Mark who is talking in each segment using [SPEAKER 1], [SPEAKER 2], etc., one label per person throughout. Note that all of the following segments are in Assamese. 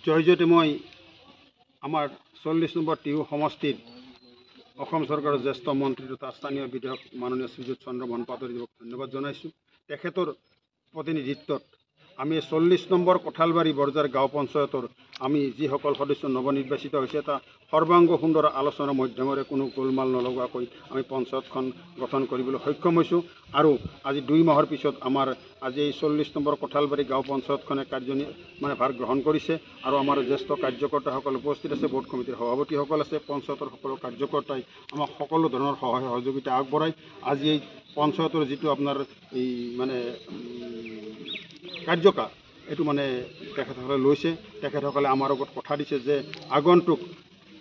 [SPEAKER 1] জয়জতে মই আমাৰ 40 নম্বৰ টিহু সমষ্টিৰ অসম চৰকাৰৰ জ্যেষ্ঠ মন্ত্ৰী তথা স্থানীয় বিধায়ক মাননীয় শ্ৰীযুত চন্দ্ৰমোহন পাটোৱাৰীক ধন্যবাদ জনাইছোঁ। তেখেতৰ প্ৰতিনিধিত্বত আমি 40 নম্বৰ কঁঠালবাৰী বৰজাৰ গাঁও পঞ্চায়তৰ আমি যিসকল সদস্য নৱনিৰ্বাচিত হৈছে এটা সৰ্বাংগ সুন্দৰ আলোচনাৰ মাধ্যমেৰে কোনো গোলমাল নলগোৱাকৈ আমি পঞ্চায়তখন গঠন কৰিবলৈ সক্ষম হৈছোঁ। আৰু আজি 2 মাহৰ পিছত আমাৰ আজি এই 40 নম্বৰ কঁঠালবাৰী গাঁও পঞ্চায়তখনে ভাৰ গ্ৰহণ কৰিছে আৰু আমাৰ জ্যেষ্ঠ কাৰ্যকৰ্তাসকল উপস্থিত আছে, বোৰ্ড কমিটিৰ সভাপতিসকল আছে, পঞ্চায়তৰ সকলো কাৰ্যকৰ্তাই আমাক সকলো ধৰণৰ সহায় সহযোগিতা আগবঢ়াই আজি এই পঞ্চায়তৰ যিটো আপোনাৰ এই কাৰ্যকাল এইটো তেখেতসকলে লৈছে। তেখেতসকলে আমাৰ লগত কথা দিছে যে আগন্তুক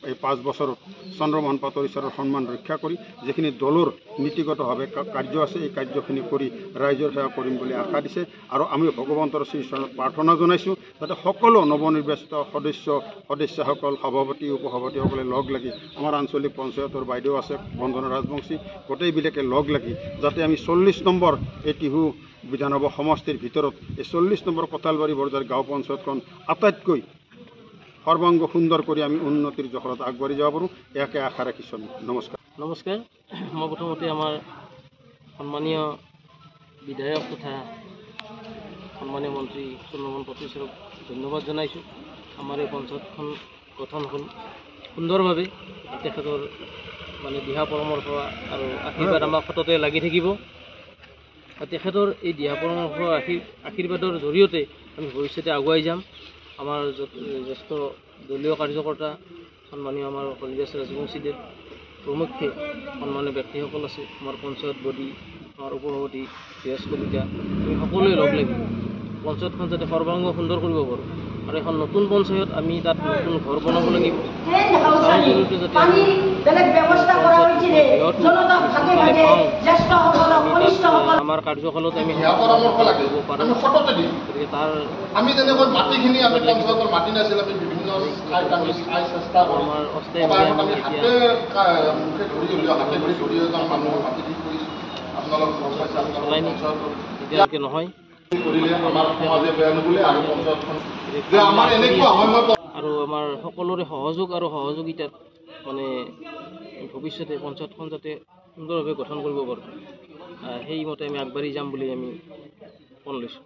[SPEAKER 1] এই 5 বছৰত চন্দ্ৰমোহন পাটোৱাৰী ছাৰৰ সন্মান ৰক্ষা কৰি যিখিনি দলৰ নীতিগতভাৱে কাৰ্য আছে এই কাৰ্যখিনি কৰি ৰাইজৰ সেৱা কৰিম বুলি আশা দিছে। আৰু আমি ভগৱন্তৰ শ্ৰীচৰণত প্ৰাৰ্থনা জনাইছোঁ যাতে সকলো নৱনিৰ্বাচিত সদস্যসকল সভাপতি উপসভাপতিসকলে লগ লাগি আমাৰ আঞ্চলিক পঞ্চায়তৰ বাইদেউ আছে বন্দনা ৰাজবংশী গোটেইবিলাকে লগ লাগি যাতে আমি 40 নম্বৰ এই টিহু বিধানসভা সমষ্টিৰ ভিতৰত এই 40 নম্বৰ কঁঠালবাৰী বৰজাৰ গাঁও পঞ্চায়তখন আটাইতকৈ সৰ্বাংগ সুন্দৰ কৰি আমি উন্নতিৰ জখলাত আগবাঢ়ি যাব পাৰোঁ, ইয়াকে আশা ৰাখিছোঁ। নমস্কাৰ।
[SPEAKER 2] মই প্ৰথমতে আমাৰ সন্মানীয় বিধায়ক তথা সন্মানীয় মন্ত্ৰী চন্দ্ৰমোহন পাটোৱাৰী ছাৰক ধন্যবাদ জনাইছোঁ। আমাৰ এই পঞ্চায়তখন গঠন হ'ল সুন্দৰভাৱে। তেখেতৰ দিহা পৰামৰ্শ আৰু আশীৰ্বাদ আমাক সততে লাগি থাকিব। তেখেতৰ এই দিহা পৰামৰ্শ আশীৰ্বাদৰ জৰিয়তে আমি ভৱিষ্যতে আগুৱাই যাম। আমাৰ জ্যেষ্ঠ দলীয় কাৰ্যকৰ্তা সন্মানীয় আমাৰ হৰিদাস ৰাজবংশীদেৱ প্ৰমুখ্যে সন্মানীয় ব্যক্তিসকল আছে, আমাৰ পঞ্চায়ত বডি, আমাৰ উপসভাপতি বৃহছ কলিতা, আমি সকলোৱে লগ লাগি পঞ্চায়তখন যাতে সৰ্বাংগ সুন্দৰ কৰিব পাৰোঁ। আৰু এখন নতুন পঞ্চায়ত আমি তাত নতুন ঘৰ বনাব লাগিব। তাৰ জৰিয়তে যাতে আমাৰ কাৰ্যকালত আমি গতিকে তাৰ আমাৰ অস্থায়ী এতিয়ালৈকে নহয়। আৰু আমাৰ সকলোৰে সহযোগ আৰু সহযোগিতাত ভৱিষ্যতে পঞ্চায়তখন যাতে সুন্দৰভাৱে গঠন কৰিব পাৰোঁ সেইমতে আমি আগবাঢ়ি যাম বুলি আমি মন লৈছোঁ।